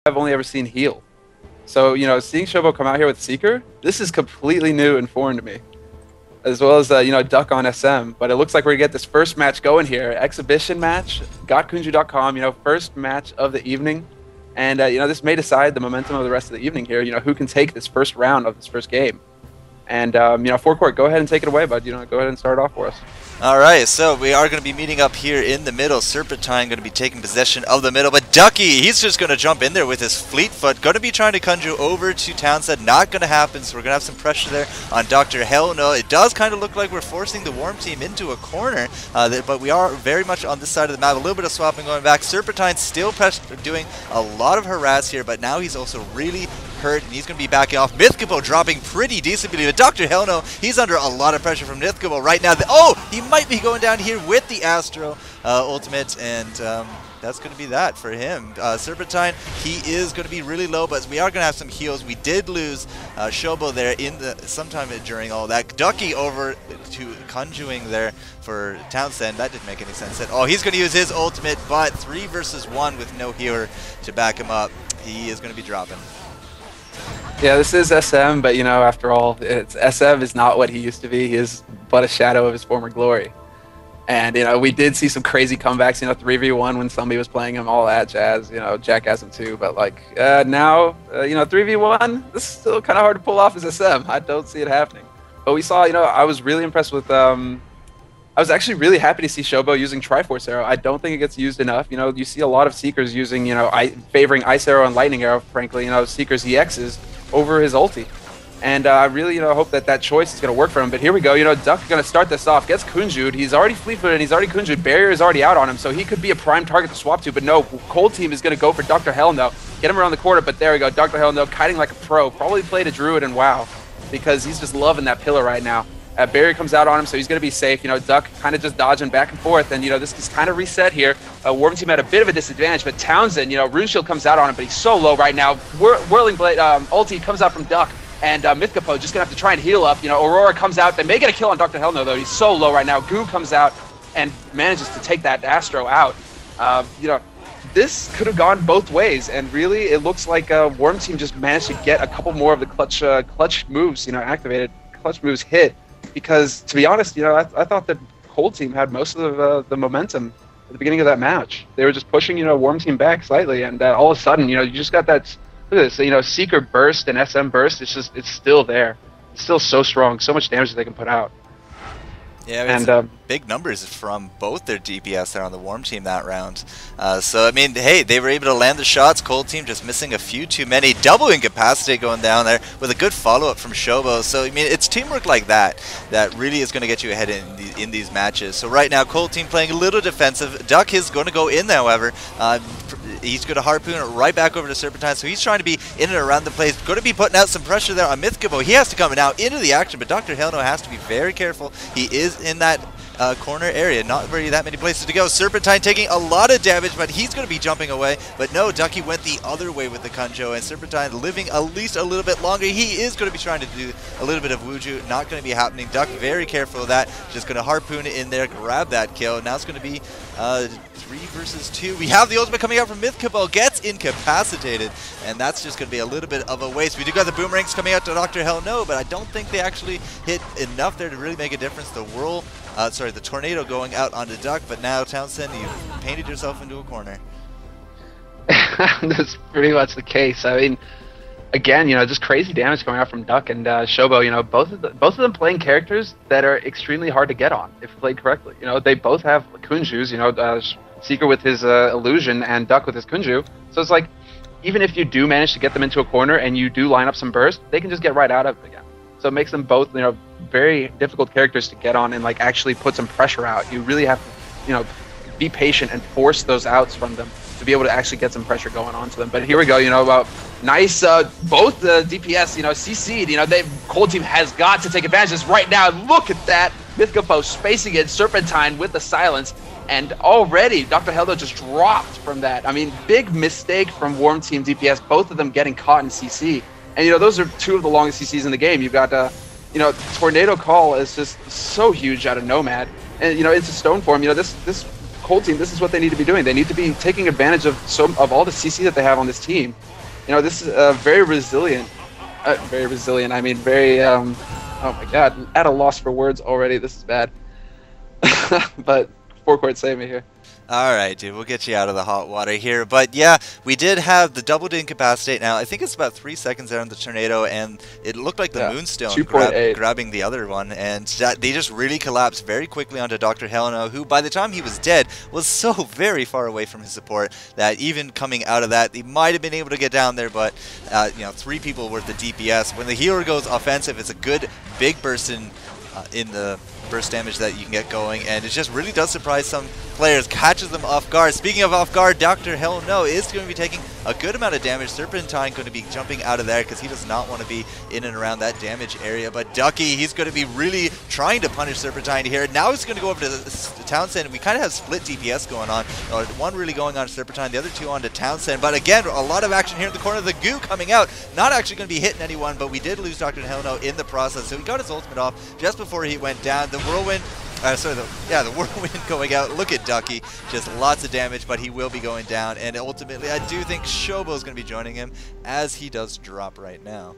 I've only ever seen heal. So, you know, seeing Shobo come out here with Seeker, this is completely new and foreign to me. As well as, you know, Duck on SM. But it looks like we're going to get this first match going here. Exhibition match, GotKunju.com, you know, first match of the evening. And, you know, this may decide the momentum of the rest of the evening here, you know, who can take this first round of this first game. And, you know, FourCourt, go ahead and take it away, bud. You know, go ahead and start it off for us. Alright, so we are going to be meeting up here in the middle. Serpentine going to be taking possession of the middle, but Ducky, he's just going to jump in there with his fleet foot. Going to be trying to Kunju over to Townsend. Not going to happen, so we're going to have some pressure there on Dr. Hell No. It does kind of look like we're forcing the Worm team into a corner, but we are very much on this side of the map. A little bit of swapping going back. Serpentine still doing a lot of harass here, but now he's also really hurt, and he's going to be backing off. Mythgabo dropping pretty decently, but Dr. Hellno, he's under a lot of pressure from Mythgabo right now. Oh, he might be going down here with the Astro ultimate, and that's going to be that for him. Serpentine, he is going to be really low, but we are going to have some heals. We did lose Shobo there sometime during all that. Ducky over to Conjuing there for Townsend. That didn't make any sense at all. He's going to use his ultimate, but 3 versus 1 with no healer to back him up. He is going to be dropping. Yeah, this is SM, but, you know, after all, SM is not what he used to be. He is but a shadow of his former glory. And, you know, we did see some crazy comebacks, you know, 3v1 when somebody was playing him, all that jazz, you know, Jack has him too. But, like, now, you know, 3v1, this is still kind of hard to pull off as SM. I don't see it happening. But we saw, you know, I was really impressed with, I was actually really happy to see Shobo using Triforce Arrow. I don't think it gets used enough. You know, you see a lot of Seekers using, you know, favoring Ice Arrow and Lightning Arrow, frankly, you know, Seekers EXs over his ulti. And I really, you know, hope that that choice is going to work for him. But here we go. You know, Duck's going to start this off. Gets Kunju'd. He's already fleet-footed. He's already Kunju'd. Barrier is already out on him, so he could be a prime target to swap to. But no, Cold Team is going to go for Dr. Hell No. Get him around the corner, but there we go. Dr. Hell No kiting like a pro. Probably played a Druid and WoW because he's just loving that pillar right now. Barrier comes out on him, so he's going to be safe. You know, Duck kind of just dodging back and forth, and, you know, this is kind of reset here. Worm Team had a bit of a disadvantage, but Townsend, you know, Rune Shield comes out on him, but he's so low right now. Whirling Blade ulti comes out from Duck, and Mythgabo just going to have to try and heal up. You know, Aurora comes out. They may get a kill on Dr. Hellno, though. He's so low right now. Goo comes out and manages to take that Astro out. You know, this could have gone both ways, and really, it looks like Worm Team just managed to get a couple more of the clutch moves, you know, activated, clutch moves hit. Because, to be honest, you know, I thought that Cold Team had most of the momentum at the beginning of that match. They were just pushing, you know, Worm Team back slightly, and all of a sudden, you know, you just got that, look at this, you know, Seeker burst and SM burst, it's still there. It's still so strong, so much damage that they can put out. Yeah, I mean, and big numbers from both their DPS there on the Worm Team that round. So, I mean, hey, they were able to land the shots. Cold Team just missing a few too many. Double incapacity going down there with a good follow-up from Shobo. So, I mean, it's teamwork like that that really is going to get you ahead in these matches. So, right now, Cold Team playing a little defensive. Duck is going to go in, however. He's going to harpoon it right back over to Serpentine, so he's trying to be in and around the place. Going to be putting out some pressure there on Mythgabo. He has to come now into the action, but Dr. Hellno has to be very careful. He is in that corner area, not really that many places to go. Serpentine taking a lot of damage, but he's going to be jumping away. But no, Ducky went the other way with the Kunjo, and Serpentine living at least a little bit longer. He is going to be trying to do a little bit of Wuju. Not going to be happening. Duck very careful of that. Just going to harpoon it in there, grab that kill. Now it's going to be 3 versus 2. We have the ultimate coming out from Mythgabo, gets incapacitated, and that's just going to be a little bit of a waste. We do got the boomerangs coming out to Dr. Hell No, but I don't think they actually hit enough there to really make a difference. The tornado going out onto Duck, but now Townsend, you've painted yourself into a corner. That's pretty much the case. I mean, again, you know, just crazy damage coming out from Duck and Shobo. You know, both of them playing characters that are extremely hard to get on if played correctly. You know, they both have Kunjus. You know, Seeker with his illusion and Duck with his Kunju. So it's like, even if you do manage to get them into a corner and you do line up some burst, they can just get right out of it again. So it makes them both, you know, very difficult characters to get on and, like, actually put some pressure out. You really have to, you know, be patient and force those outs from them to be able to actually get some pressure going onto them. But here we go, you know, nice, both the DPS, you know, CC'd, you know, Cold Team has got to take advantage of this right now. Look at that, Mythgabo spacing it, Serpentine with the silence, and already Dr. Heldo just dropped from that. I mean, big mistake from Worm Team DPS, both of them getting caught in CC. And, you know, those are 2 of the longest CCs in the game. You've got, you know, Tornado Call is just so huge out of Nomad. And, you know, into Stone form, you know, this Cold Team, this is what they need to be doing. They need to be taking advantage of all the CC that they have on this team. You know, this is very resilient. I mean, very. Oh my God, at a loss for words already. This is bad. But FourCourt, save me here. All right, dude, we'll get you out of the hot water here. But yeah, we did have the double to incapacitate. Now, I think it's about 3 seconds there on the tornado, and it looked like the Moonstone grabbing the other one. And they just really collapsed very quickly onto Dr. Heleno, who by the time he was dead was so very far away from his support that even coming out of that, he might have been able to get down there. But, you know, 3 people worth the DPS. When the healer goes offensive, it's a good big burst in the burst damage that you can get going, and it just really does surprise some players, catches them off guard. Speaking of off guard, Dr. Heleno is going to be taking a good amount of damage. Serpentine going to be jumping out of there because he does not want to be in and around that damage area, but Ducky, he's going to be really trying to punish Serpentine here. Now he's going to go over to Townsend. We kind of have split DPS going on, one really going on to Serpentine, the other 2 on to Townsend, but again, a lot of action here in the corner. The goo coming out, not actually going to be hitting anyone, but we did lose Dr. Heleno in the process, so he got his ultimate off just before he went down. The whirlwind, the whirlwind going out. Look at Ducky, just lots of damage, but he will be going down, and ultimately I do think Shobo is going to be joining him as he does drop right now.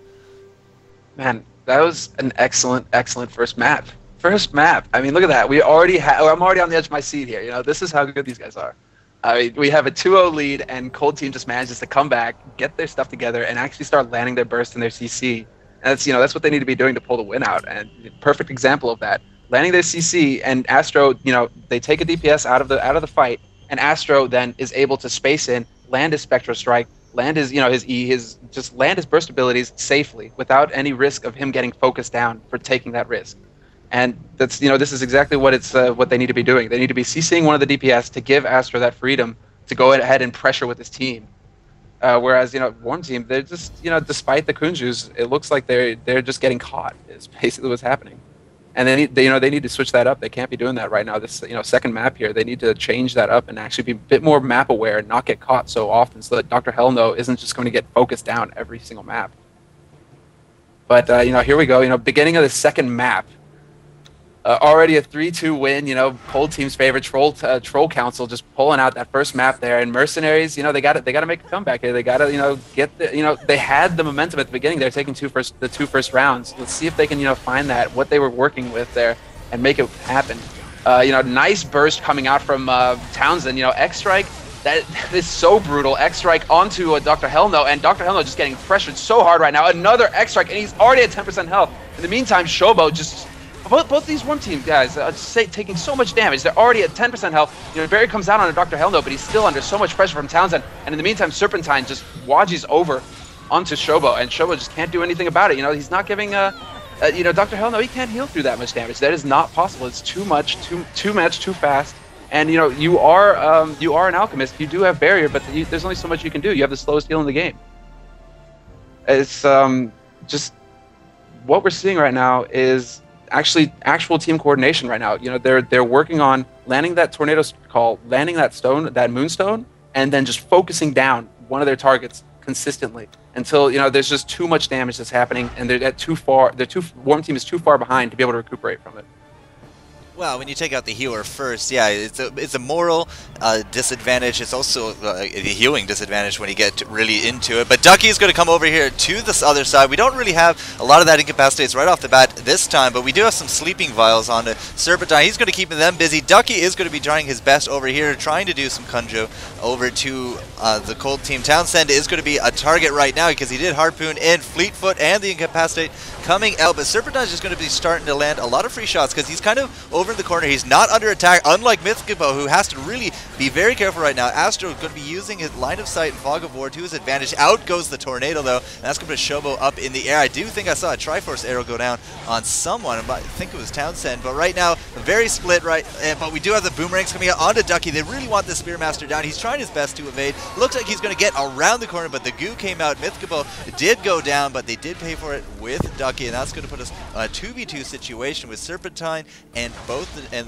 Man, that was an excellent first map. I mean, look at that. I'm already on the edge of my seat here. You know, this is how good these guys are. I mean, we have a 2-0 lead, and Cold Team just manages to come back, get their stuff together, and actually start landing their burst and their CC. And that's, you know, that's what they need to be doing to pull the win out. And perfect example of that. Landing their CC, and Astro, you know, they take a DPS out of the fight, and Astro then is able to space in, land his Spectral Strike, land his, you know, just land his burst abilities safely without any risk of him getting focused down for taking that risk. And that's, you know, this is exactly what what they need to be doing. They need to be CCing one of the DPS to give Astro that freedom to go ahead and pressure with his team. Whereas, you know, Warm Team, they're just, you know, despite the Kunjus, it looks like they're just getting caught. Is basically what's happening. And they need to switch that up. They can't be doing that right now. This, you know, second map here, they need to change that up and actually be a bit more map aware and not get caught so often, so that Dr. Heleno isn't just going to get focused down every single map. But you know, here we go. You know, beginning of the second map, already a 3-2 win. You know, Cold Team's favorite Troll Council just pulling out that first map there. And Mercenaries, you know, they got to make a comeback here. They got to, you know, they had the momentum at the beginning. They're taking the two first rounds. Let's see if they can, you know, find what they were working with there and make it happen. You know, nice burst coming out from Townsend. You know, X Strike. That is so brutal. X Strike onto Dr. Heleno, and Dr. Heleno just getting pressured so hard right now. Another X Strike, and he's already at 10% health. In the meantime, Shobo just. Both these Warm Team guys are taking so much damage. They're already at 10% health. You know, Barry comes out on a Dr. Heleno, but he's still under so much pressure from Townsend. And in the meantime, Serpentine just wadges over onto Shobo, and Shobo just can't do anything about it. You know, he's not giving, you know, Dr. Heleno, he can't heal through that much damage. That is not possible. It's too much, too fast. And, you know, you are an alchemist. You do have barrier, but there's only so much you can do. You have the slowest heal in the game. It's just what we're seeing right now is actual team coordination right now. You know, they're working on landing that tornado call, landing that moonstone, and then just focusing down one of their targets consistently until, you know, there's just too much damage that's happening, and Warm Team is too far behind to be able to recuperate from it. Well, when you take out the healer first, yeah, it's a moral disadvantage. It's also a healing disadvantage when you get really into it. But Ducky is going to come over here to this other side. We don't really have a lot of that incapacitates right off the bat this time, but we do have some sleeping vials on the Serpentine. He's going to keep them busy. Ducky is going to be trying his best over here, trying to do some Kunju over to the Cold Team. Townsend is going to be a target right now because he did Harpoon in Fleetfoot and the incapacitate coming out, but Serpentine is just going to be starting to land a lot of free shots because he's kind of over in the corner. He's not under attack, unlike Mythico, who has to really be very careful right now. Astro is going to be using his line of sight and Fog of War to his advantage. Out goes the tornado, though, and that's going to put Shobo up in the air. I do think I saw a Triforce arrow go down on someone. I think it was Townsend, but right now, very split, right? But we do have the boomerangs coming out onto Ducky. They really want the Spearmaster down. He's trying his best to evade. Looks like he's going to get around the corner, but the goo came out. Mythico did go down, but they did pay for it with Ducky, and that's going to put us a 2v2 situation with Serpentine and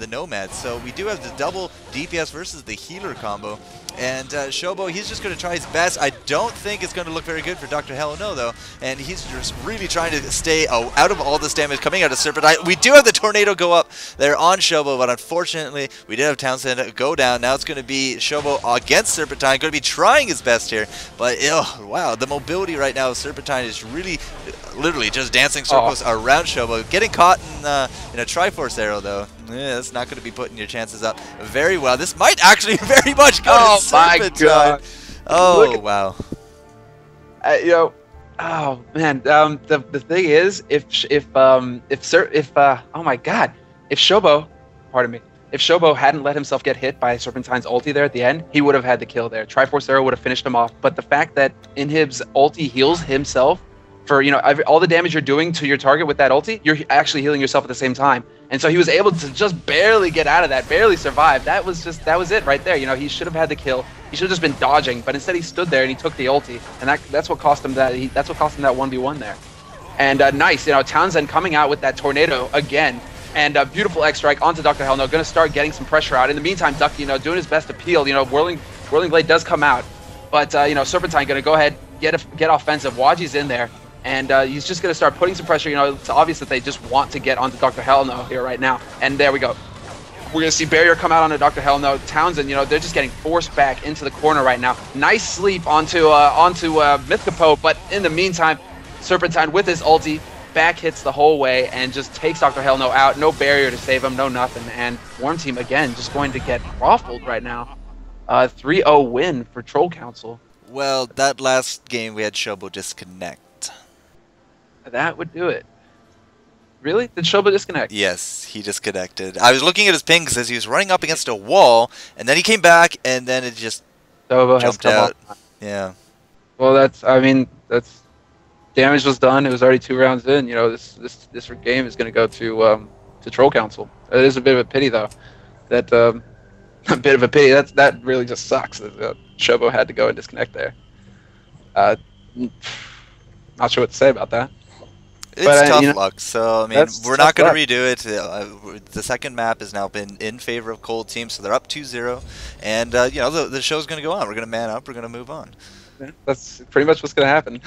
the Nomads. So we do have the double DPS versus the healer combo. And Shobo, he's just going to try his best. I don't think it's going to look very good for Dr. Hell No, though. And he's just really trying to stay out of all this damage coming out of Serpentine. We do have the Tornado go up there on Shobo, but unfortunately, we did have Townsend go down. Now it's going to be Shobo against Serpentine. Going to be trying his best here. But, oh, wow, the mobility right now of Serpentine is really, literally just dancing circles around Shobo. Getting caught in a Triforce arrow, though. Yeah, that's not going to be putting your chances up very well. This might actually very much go to Serpentine. My God. Oh, wow. You know, oh man. The thing is, if oh my God, if Shobo, pardon me, if Shobo hadn't let himself get hit by Serpentine's ulti there at the end, he would have had the kill there. Triforce arrow would have finished him off. But the fact that Inhib's ulti heals himself for, you know, all the damage you're doing to your target with that ulti, you're actually healing yourself at the same time. And so he was able to just barely get out of that, barely survive. That was it right there. You know, he should have had the kill. He should have just been dodging, but instead he stood there and he took the ulti, and that's what cost him that. That's what cost him that 1v1 there. And nice, you know, Townsend coming out with that tornado again, and a beautiful X strike onto Dr. Hell No, going to start getting some pressure out. In the meantime, Ducky, you know, doing his best to peel. You know, Whirling Blade does come out, but you know, Serpentine going to go ahead get offensive. Waji's in there. And he's just going to start putting some pressure. You know, it's obvious that they just want to get onto Dr. Hell No here right now. And there we go. We're going to see Barrier come out onto Dr. Hell No. Townsend, you know, they're just getting forced back into the corner right now. Nice sleep onto Mythicapo, but in the meantime, Serpentine with his ulti, back hits the whole way and just takes Dr. Hell No out. No barrier to save him, no nothing. And Worm Team, again, just going to get ruffled right now. 3-0 win for Troll Council. Well, that last game we had Shobo disconnect. That would do it. Really? Did Shobo disconnect? Yes, he disconnected. I was looking at his ping as he was running up against a wall, and then he came back, and then it just jumped out. Yeah. Well, that's damage was done. It was already 2 rounds in. You know, this game is going to go to Troll Council. It is a bit of a pity though. That a bit of a pity. That really just sucks. That Shobo had to go and disconnect there. Not sure what to say about that. It's tough luck, so I mean, we're not going to redo it. The second map has now been in favor of Cold Team, so they're up 2-0, and you know, the show's going to go on. We're going to man up. We're going to move on. Yeah, that's pretty much what's going to happen.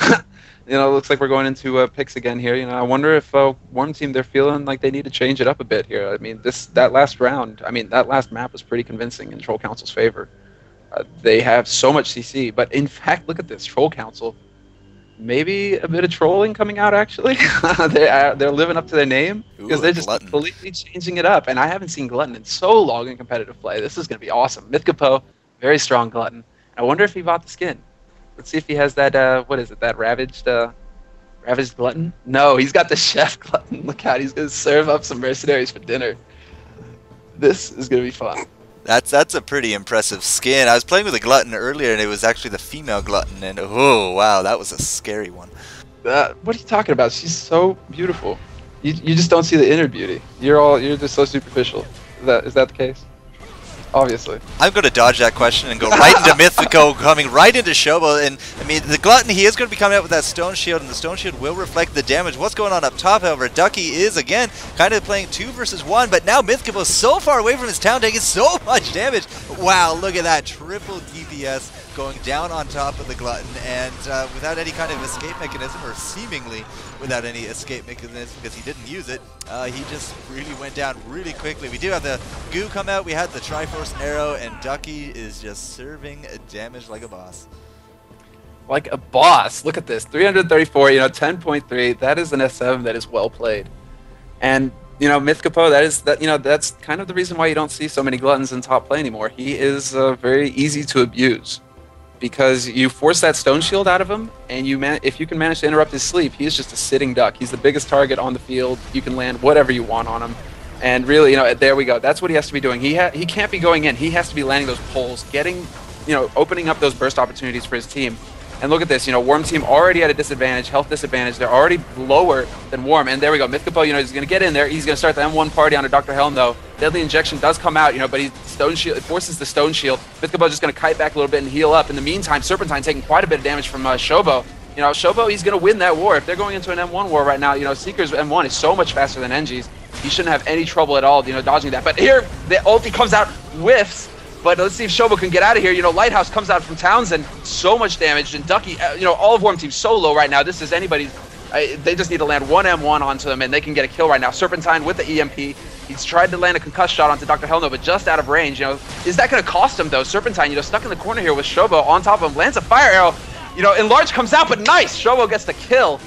You know, it looks like we're going into picks again here. You know, I wonder if Worm Team, they're feeling like they need to change it up a bit here. I mean, that last map was pretty convincing in Troll Council's favor. They have so much CC, but in fact, look at this Troll Council. Maybe a bit of trolling coming out, actually. They're living up to their name because they're just completely changing it up. And I haven't seen Glutton in so long in competitive play. This is going to be awesome. Mythicapo, very strong Glutton. I wonder if he bought the skin. Let's see if he has that, what is it, that Ravaged Glutton? No, he's got the Chef Glutton. Look out, he's going to serve up some mercenaries for dinner. This is going to be fun. That's a pretty impressive skin. I was playing with a Glutton earlier, and it was actually the female Glutton, and oh wow, that was a scary one. What are you talking about? She's so beautiful. You just don't see the inner beauty. You're just so superficial. Is that the case? Obviously. I'm going to dodge that question and go right into Mythico, coming right into Shobo. And I mean, the Glutton, he is going to be coming out with that Stone Shield, and the Stone Shield will reflect the damage. What's going on up top, however, Ducky is again kind of playing 2 versus 1, but now Mythico is so far away from his town, taking so much damage. Wow, look at that triple DPS going down on top of the Glutton, and without any kind of escape mechanism, or seemingly without any escape mechanism because he didn't use it, he just really went down really quickly. We do have the Goo come out, we had the Triforce Arrow, and Ducky is just serving damage like a boss. Like a boss. Look at this, 334, you know, 10.3. That is an SM that is well played. And you know, Mythicapo, that's kind of the reason why you don't see so many Gluttons in top play anymore. He is very easy to abuse, because you force that Stone Shield out of him, and if you can manage to interrupt his sleep, he's just a sitting duck. He's the biggest target on the field. You can land whatever you want on him. And really, you know, there we go. That's what he has to be doing. He can't be going in. He has to be landing those poles, getting, you know, opening up those burst opportunities for his team. And look at this, you know, Worm Team already at a disadvantage, health disadvantage. They're already lower than Worm. And there we go. Mythicapo, you know, he's going to get in there. He's going to start the M1 party onto Dr. Helm, though. Deadly Injection does come out, you know, but he forces the Stone Shield. Mythicapo just going to kite back a little bit and heal up. In the meantime, Serpentine taking quite a bit of damage from Shobo. You know, Shobo, he's going to win that war. If they're going into an M1 war right now, you know, Seeker's M1 is so much faster than NG's. He shouldn't have any trouble at all, you know, dodging that. But here, the ulti comes out, whiffs, But let's see if Shobo can get out of here. You know, Lighthouse comes out from Townsend, so much damage, and Ducky, you know, all of Worm Team so low right now. This is anybody's. They just need to land one M1 onto them, and they can get a kill right now. Serpentine with the EMP. He's tried to land a concuss shot onto Dr. Hellno, but just out of range. You know, is that going to cost him though? Serpentine, you know, stuck in the corner here with Shobo on top of him, lands a fire arrow. You know, Enlarge comes out, but nice. Shobo gets the kill.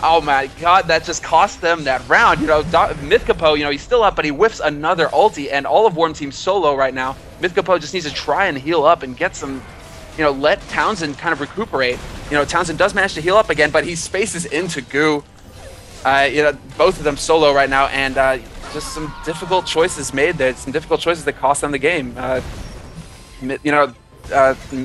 Oh my god, that just cost them that round. You know, Mythcapo, you know, he's still up, but he whiffs another ulti, and all of Worm Team solo right now. Mythcapo just needs to try and heal up and get some, you know, let Townsend kind of recuperate. You know, Townsend does manage to heal up again, but he spaces into Goo. You know, both of them solo right now, and just some difficult choices made there. Some difficult choices that cost them the game. You know,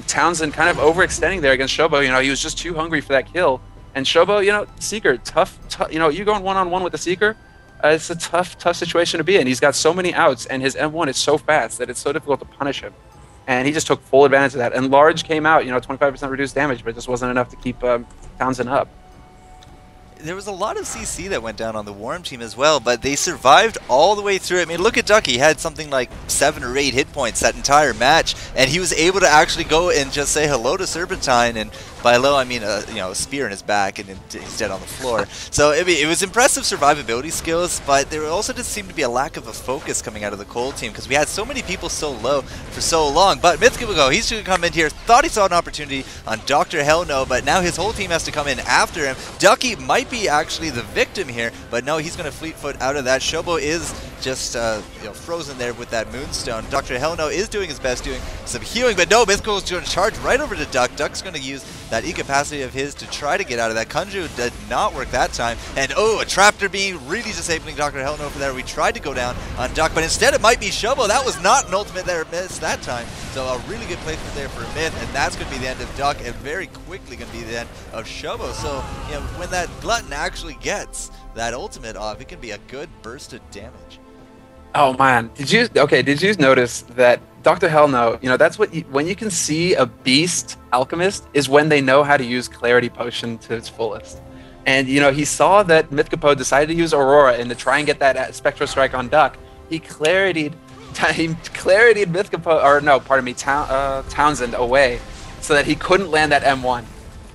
Townsend kind of overextending there against Shobo. You know, he was just too hungry for that kill. And Shobo, you know, Seeker, tough, you know, you going one-on-one with the Seeker, it's a tough situation to be in. He's got so many outs, and his M1 is so fast that it's so difficult to punish him. And he just took full advantage of that. And Large came out, you know, 25% reduced damage, but it just wasn't enough to keep Townsend up. There was a lot of CC that went down on the Worm Team as well, but they survived all the way through it. I mean, look at Ducky. He had something like 7 or 8 hit points that entire match, and he was able to actually go and just say hello to Serpentine, and by hello, I mean, you know, a spear in his back, and he's dead on the floor. So, I mean, it was impressive survivability skills, but there also just seemed to be a lack of a focus coming out of the Cold Team, because we had so many people so low for so long. But Mythcapo, he's going to come in here, thought he saw an opportunity on Dr. Hellno, but now his whole team has to come in after him. Ducky might be actually the victim here, but no, he's going to fleet foot out of that. Shobo is just you know, frozen there with that Moonstone. Dr. Hellno is doing his best, doing some healing, but no, Mythcapo is going to charge right over to Duck. Duck's going to use that E-capacity of his to try to get out of that. Kunju did not work that time, and oh, a Traptor Beam really disabling Dr. Hellno over there. We tried to go down on Duck, but instead it might be Shobo. That was not an ultimate there miss that time, so a really good placement there for Myth, and that's going to be the end of Duck, and very quickly going to be the end of Shobo. So, you know, when that Glutton actually gets that ultimate off, it can be a good burst of damage. Oh man, did you notice that Dr. Hellno, you know, that's what when you can see a beast alchemist is when they know how to use Clarity Potion to its fullest. And you know, he saw that Mythcapo decided to use Aurora and to try and get that Spectro Strike on Duck. He claritied Mythcapo, or no, pardon me, Townsend away so that he couldn't land that M1.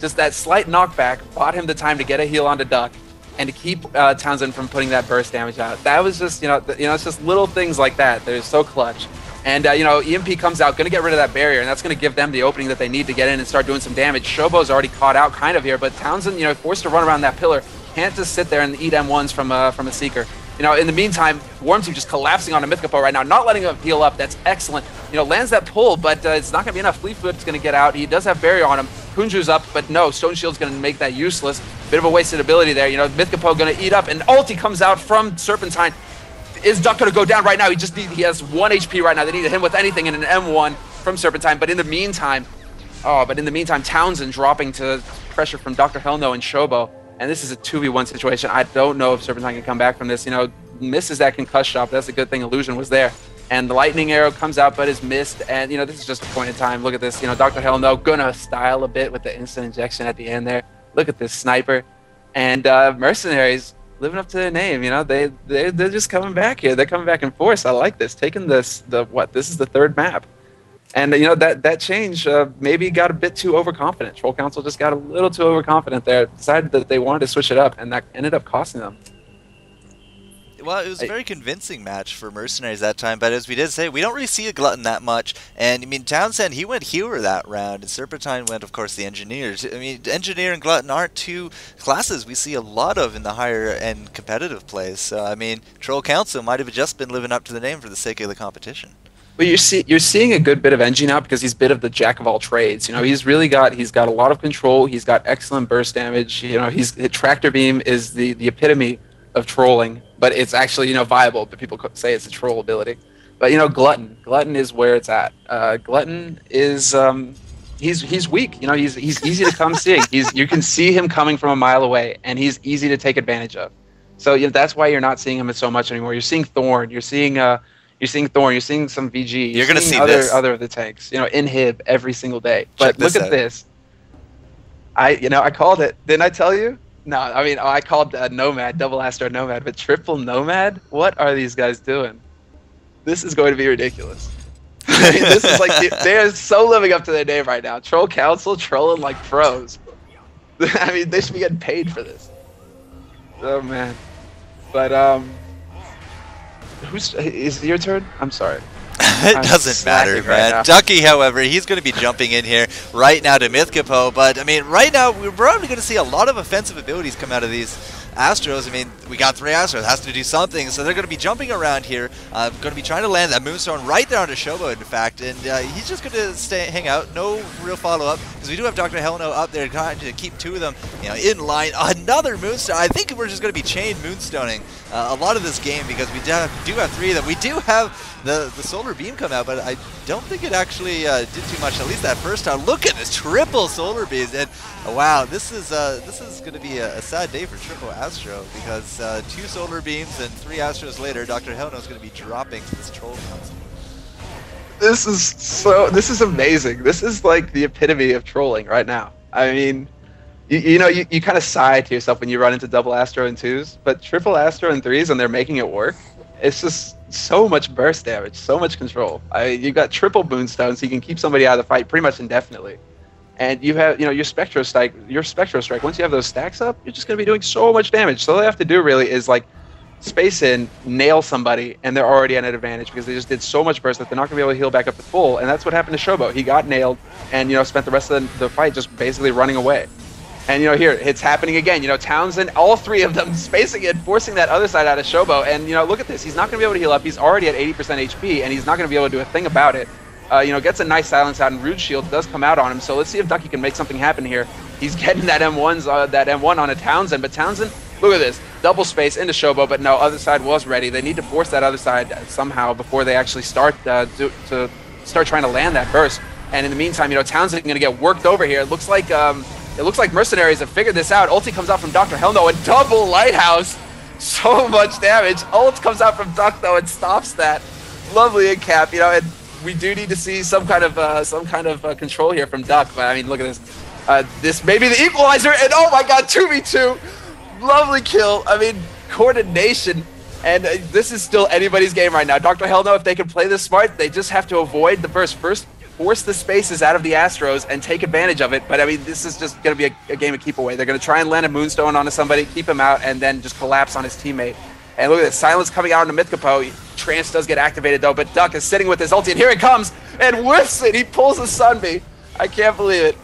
Just that slight knockback bought him the time to get a heal onto Duck and to keep Townsend from putting that burst damage out. That was just, you know, it's just little things like that that are so clutch. And, you know, EMP comes out, going to get rid of that barrier, and that's going to give them the opening that they need to get in and start doing some damage. Shobo's already caught out kind of here, but Townsend, you know, forced to run around that pillar, can't just sit there and eat M1s from a Seeker. You know, in the meantime, Worm Team just collapsing on a Mythcapo right now, not letting him heal up. That's excellent. You know, lands that pull, but it's not going to be enough. Fleetfoot's going to get out. He does have barrier on him. Kunju's up, but no, Stone Shield's going to make that useless. Bit of a wasted ability there. You know, Mythcapo going to eat up, and ulti comes out from Serpentine. Is Duck going to go down right now? He has 1 HP right now. They need to hit him with anything in an M1 from Serpentine. But in the meantime, Townsend dropping to pressure from Dr. Hellno and Shobo. And this is a 2v1 situation. I don't know if Serpentine can come back from this. You know, misses that concuss shot. That's a good thing. Illusion was there. And the lightning arrow comes out, but is missed. And, you know, this is just a point in time. Look at this. You know, Dr. Hellno gonna style a bit with the instant injection at the end there. Look at this sniper. And Mercenaries living up to their name. You know, they're just coming back here. They're coming back in force. I like this. Taking this, this is the 3rd map. And, you know, that change maybe got a bit too overconfident. Troll Council just got a little too overconfident there. Decided that they wanted to switch it up, and that ended up costing them. Well, it was a very convincing match for Mercenaries that time, but as we did say, we don't really see a Glutton that much. And, I mean, Townsend, he went healer that round, and Serpentine went, of course, the Engineers. I mean, Engineer and Glutton aren't two classes we see a lot of in the higher-end competitive plays. So, I mean, Troll Council might have just been living up to the name for the sake of the competition. Well, you're seeing a good bit of Engie now because he's a bit of the jack of all trades. You know, he's got a lot of control. He's got excellent burst damage. You know, Tractor Beam is the epitome of trolling, but it's actually, you know, viable. But people say it's a troll ability. But you know, Glutton is where it's at. Glutton is he's weak. You know, he's easy to come see. You can see him coming from a mile away, and he's easy to take advantage of. So you know, that's why you're not seeing him so much anymore. You're seeing Thorn. You're seeing Thorn, you're seeing some VG. You're going to see other of the tanks, you know, inhib every single day. But look at this. I called it. Didn't I tell you? No, I mean, I called Nomad, double Astro Nomad, but triple Nomad? What are these guys doing? This is going to be ridiculous. I mean, this is like, they are so living up to their name right now. Troll Council, trolling like pros. I mean, they should be getting paid for this. Oh, man. But, is it your turn? I'm sorry. It doesn't matter, man. Right Ducky, however, he's going to be jumping in here right now to Mythcapo, but I mean, right now we're probably going to see a lot of offensive abilities come out of these Astros. I mean, we got 3 Astros, has to do something, so they're going to be jumping around here, going to be trying to land that Moonstone right there onto Shobo, in fact, and he's just going to hang out, no real follow-up, because we do have Dr. Helno up there trying to keep 2 of them, in line. Another Moonstone. I think we're just going to be chain Moonstoning a lot of this game, because we do have 3 of them. We do have the Solar Beam come out, but I don't think it actually did too much, at least that first time. Look at this triple Solar Beams, and wow, this is going to be a sad day for Triple Astro, because 2 Solar Beams and 3 Astros later, Dr. Helno is going to be dropping to this Troll Council. This is amazing. This is like the epitome of trolling right now. I mean, you kind of sigh to yourself when you run into double Astro and 2s, but triple Astro and 3s, and they're making it work. It's just so much burst damage, so much control. You got triple Moonstone, so you can keep somebody out of the fight pretty much indefinitely. And you have, your Spectro Strike. Once you have those stacks up, you're just going to be doing so much damage. So all they have to do really is like space in, nail somebody, and they're already at an advantage because they just did so much burst that they're not going to be able to heal back up to full. And that's what happened to Shobo. He got nailed, and spent the rest of the fight just basically running away. And here it's happening again. Townsend, all 3 of them spacing it, forcing that other side out of Shobo. And look at this. He's not going to be able to heal up. He's already at 80% HP, and he's not going to be able to do a thing about it. Gets a nice silence out, and Rude Shield does come out on him. So let's see if Ducky can make something happen here. He's getting that M1 on a Townsend, but Townsend, look at this, double space into Shobo, but no, other side was ready. They need to force that other side somehow before they actually start to start trying to land that burst. And in the meantime, Townsend going to get worked over here. It looks like Mercenaries have figured this out. Ulti comes out from Dr. Helno, and double Lighthouse. So much damage. Ult comes out from Duck though and stops that. Lovely in cap, and we do need to see some kind of control here from Duck. But I mean, look at this. This may be the equalizer, and oh my God, 2v2. Lovely kill. I mean, coordination. And this is still anybody's game right now. Dr. Helno, if they can play this smart, they just have to avoid the burst first. Force the spaces out of the Astros and take advantage of it. But I mean, this is just going to be a game of keep away. They're going to try and land a Moonstone onto somebody, keep him out, and then just collapse on his teammate. And look at this, silence coming out into Mythcapo. Trance does get activated though, but Duck is sitting with his ulti, and here it comes, and whiffs it. He pulls a Sunbeam. I can't believe it.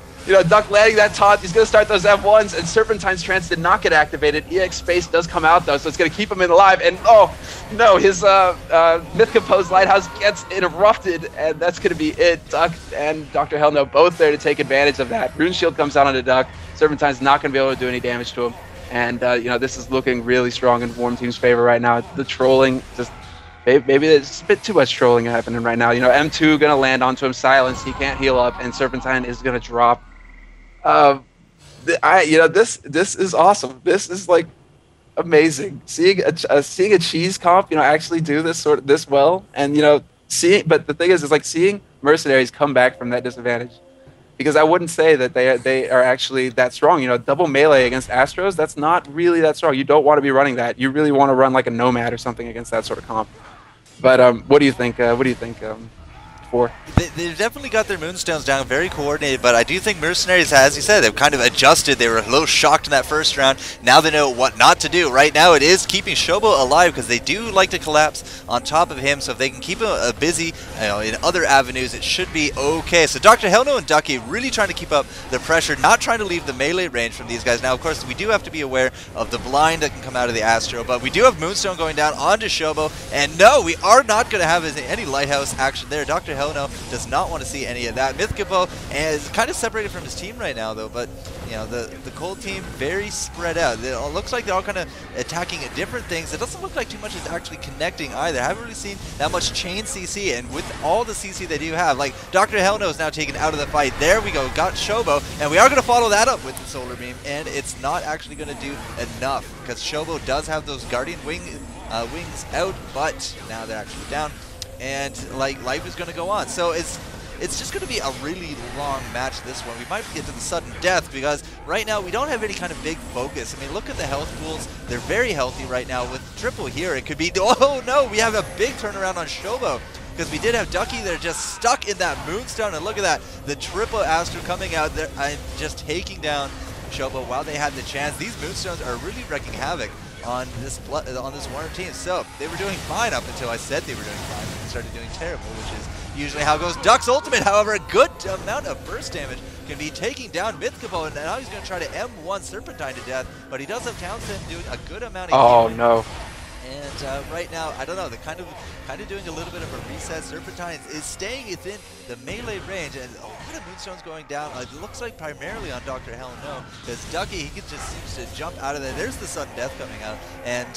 Duck landing that taunt. He's going to start those F1s, and Serpentine's Trance did not get activated. EX Space does come out though, so it's going to keep him alive. And oh no, his Mythcapo's Lighthouse gets interrupted, and that's going to be it. Duck and Dr. Helno both there to take advantage of that. Rune Shield comes out onto Duck. Serpentine's not going to be able to do any damage to him. And this is looking really strong in Warm Team's favor right now. The trolling, just maybe there's a bit too much trolling happening right now. M2 going to land onto him, silence. He can't heal up, and Serpentine is going to drop. This is awesome. This is like amazing. Seeing a cheese comp, actually do this well, and but the thing is like seeing Mercenaries come back from that disadvantage, because I wouldn't say that they are actually that strong. Double melee against Astros, that's not really that strong. You don't want to be running that. You really want to run like a Nomad or something against that sort of comp. But what do you think? They've definitely got their Moonstones down, very coordinated, but I do think Mercenaries, as you said, they've kind of adjusted. They were a little shocked in that first round. Now they know what not to do. Right now it is keeping Shobo alive, because they do like to collapse on top of him, so if they can keep him busy in other avenues, it should be okay. So Dr. Helno and Ducky really trying to keep up the pressure, not trying to leave the melee range from these guys. Now, of course, we do have to be aware of the blind that can come out of the Astro, but we do have Moonstone going down onto Shobo, and no, we are not going to have any Lighthouse action there. Dr. Helno does not want to see any of that. Mythcapo is kind of separated from his team right now, though, but the Cold team very spread out. It looks like they're all kind of attacking at different things. It doesn't look like too much is actually connecting either. I haven't really seen that much chain CC, and with all the CC they do have, like Dr. Helno is now taken out of the fight. There we go, got Shobo, and we are going to follow that up with the Solar Beam, and it's not actually going to do enough, because Shobo does have those Guardian wings out, but now they're actually down. And like life is going to go on, so it's just going to be a really long match, this one. We might get to the sudden death, because right now we don't have any kind of big focus. I mean, look at the health pools. They're very healthy right now. With triple here, it could be, oh no, we have a big turnaround on Shobo. because we did have Ducky there just stuck in that Moonstone, and look at that, the triple Astro coming out there and just taking down Shobo while they had the chance. These Moonstones are really wreaking havoc on this Worm team. So they were doing fine up until I said they were doing fine, and they started doing terrible, which is usually how it goes. Duck's ultimate, however, a good amount of burst damage can be taking down Mythicapo, and now he's going to try to M1 Serpentine to death, but he does have Townsend doing a good amount of healing. No. And right now, I don't know, they're kind of doing a little bit of a reset. Serpentine is staying within the melee range, and a lot of Moonstones going down. It looks like primarily on Dr. Hell No, because Ducky, he just seems to jump out of there. There's the sudden death coming out, and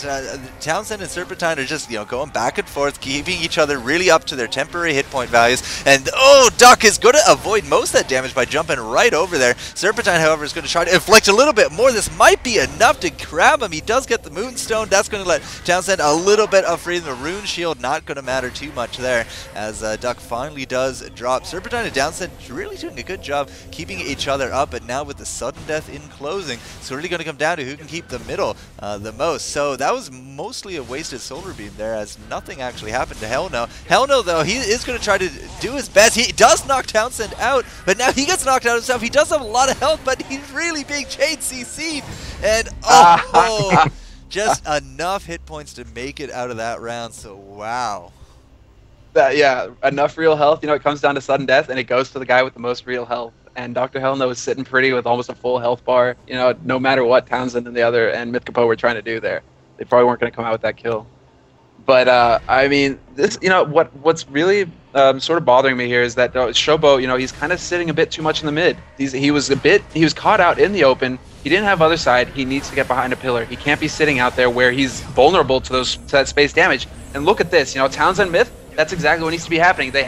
Townsend and Serpentine are just, going back and forth, keeping each other really up to their temporary hit point values. And Duck is going to avoid most of that damage by jumping right over there. Serpentine, however, is going to try to inflict a little bit more. This might be enough to grab him. He does get the Moonstone. That's going to let Townsend a little bit of freedom. The Rune Shield not going to matter too much there, as Duck finally does drop. Serpentine and Townsend really doing a good job keeping each other up, but now with the sudden death in closing, it's really going to come down to who can keep the middle the most. So that was mostly a wasted Solar Beam there, as nothing actually happened to Hell No. Hell No, though, he is going to try to do his best. He does knock Townsend out, but now he gets knocked out himself. He does have a lot of health, but he's really being chain CC'd. And just enough hit points to make it out of that round. So wow. Yeah, enough real health. It comes down to sudden death, and it goes to the guy with the most real health. And Dr. Hell No is sitting pretty with almost a full health bar. No matter what Townsend and the other and Mythicapo were trying to do there, they probably weren't going to come out with that kill. But I mean, this, what's really sort of bothering me here is that Shobo, he's kind of sitting a bit too much in the mid. He was caught out in the open. He didn't have other side. He needs to get behind a pillar. He can't be sitting out there where he's vulnerable to that space damage. And look at this, Townsend Myth. That's exactly what needs to be happening. They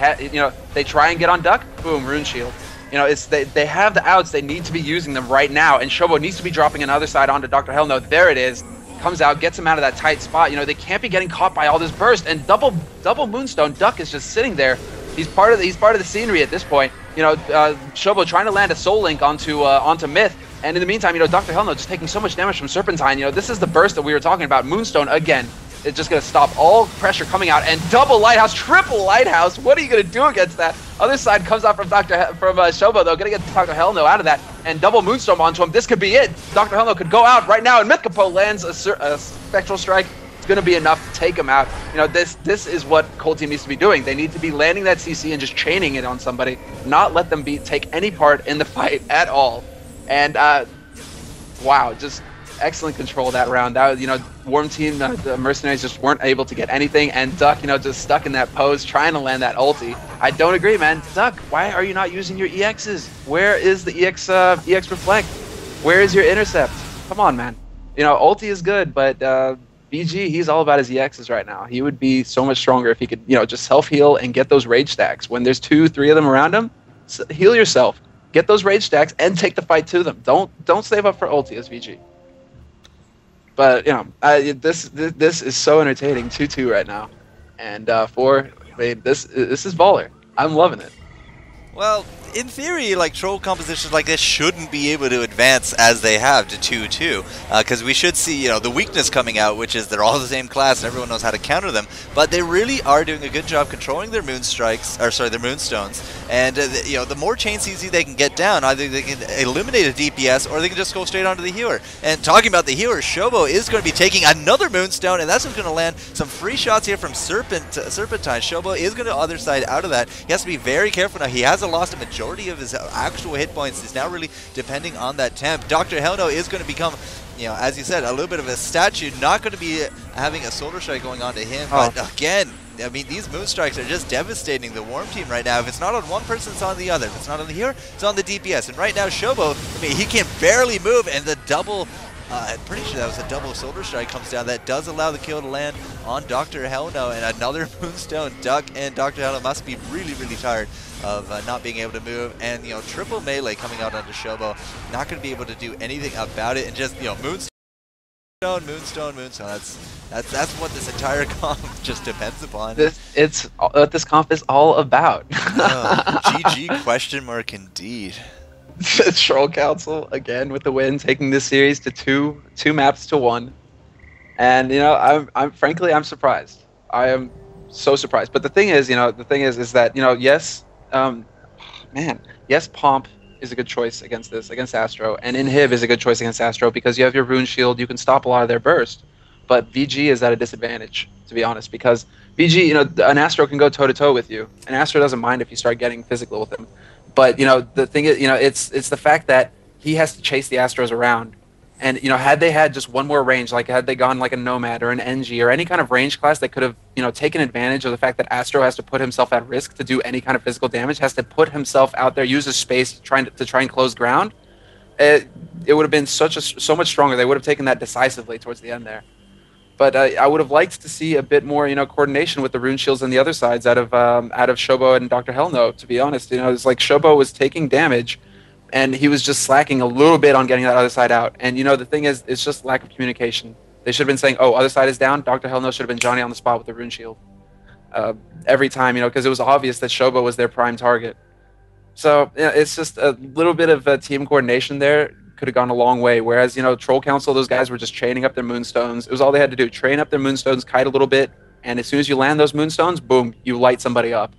try and get on Duck. Boom, Rune Shield. They have the outs. They need to be using them right now. And Shobo needs to be dropping another side onto Dr. Hell No. There it is. Comes out, gets him out of that tight spot. They can't be getting caught by all this burst. And double Moonstone. Duck is just sitting there. He's part of the scenery at this point. Shobo trying to land a Soul Link onto Myth. And in the meantime, Dr. Hell No just taking so much damage from Serpentine. This is the burst that we were talking about. Moonstone again. It's just going to stop all pressure coming out, and double Lighthouse, triple Lighthouse. What are you going to do against that? Other side comes out from Shobo, though. Going to get Dr. Hell No out of that, and double Moonstone onto him. This could be it. Dr. Hell No could go out right now, and Mythicapo lands a Spectral Strike. It's going to be enough to take him out. This is what Cold Team needs to be doing. They need to be landing that CC and just chaining it on somebody, not let them take any part in the fight at all. And wow, just excellent control that round. That was, Worm Team, the Mercenaries just weren't able to get anything, and Duck, just stuck in that pose trying to land that ulti. I don't agree, man. Duck, why are you not using your EXs? Where is the EX Reflect? Where is your Intercept? Come on, man. Ulti is good, but BG, he's all about his EXs right now. He would be so much stronger if he could, just self-heal and get those rage stacks. When there's 2-3 of them around him, heal yourself. Get those rage stacks and take the fight to them. Don't save up for ulti as VG. But this is so entertaining, 2-2 right now, and this is baller. I'm loving it. Well, in theory, troll compositions like this shouldn't be able to advance as they have to 2-2, because we should see, the weakness coming out, which is they're all the same class and everyone knows how to counter them. But they really are doing a good job controlling their their Moonstones, and the more chain CC they can get down, either they can eliminate a DPS or they can just go straight onto the healer. And talking about the healer, Shobo is going to be taking another Moonstone, and that's just going to land some free shots here from Serpentine. Shobo is going to other side out of that. He has to be very careful now. He hasn't lost a majority of his actual hit points. He's now really depending on that temp. Dr. Hell No is going to become, as you said, a little bit of a statue. Not going to be having a Solar Strike going on to him. But again, I mean, these Moonstrikes are just devastating the Worm Team right now. If it's not on one person, it's on the other. If it's not on the healer, it's on the DPS. And right now, Shobo, he can barely move, and the double... I'm pretty sure that was a double Solar Strike comes down. That does allow the kill to land on Dr. Hell No, and another Moonstone. Duck and Dr. Hell No must be really, really tired of not being able to move, and triple melee coming out onto Shobo, not going to be able to do anything about it, and just Moonstone. That's what this entire comp just depends upon. It's what this comp is all about. GG question mark indeed. Troll Council again with the win, taking this series to two maps to 1, and I'm frankly surprised. I am so surprised. But the thing is, is that, yes, man, yes, Pomp is a good choice against Astro, and Inhib is a good choice against Astro because you have your Rune Shield, you can stop a lot of their burst. But VG is at a disadvantage, to be honest, because VG, an Astro can go toe-to-toe with you, and Astro doesn't mind if you start getting physical with him. But, the thing is, it's the fact that he has to chase the Astros around. And, had they had just one more range, like had they gone like a Nomad or an NG or any kind of range class that could have, taken advantage of the fact that Astro has to put himself at risk to do any kind of physical damage, has to put himself out there, use his space to try and close ground, it would have been so much stronger. They would have taken that decisively towards the end there. But I would have liked to see a bit more, coordination with the Rune Shields and the other sides out of Shobo and Dr. Hellno, to be honest. It's like Shobo was taking damage, and he was just slacking a little bit on getting that other side out. And, the thing is, it's just lack of communication. They should have been saying, oh, other side is down. Dr. Hellno should have been Johnny on the spot with the Rune Shield. Every time, because it was obvious that Shobo was their prime target. So, it's just a little bit of team coordination there. Could have gone a long way. Whereas, Troll Council, those guys were just training up their Moonstones. It was all they had to do. Train up their Moonstones, kite a little bit, and as soon as you land those Moonstones, boom, you light somebody up.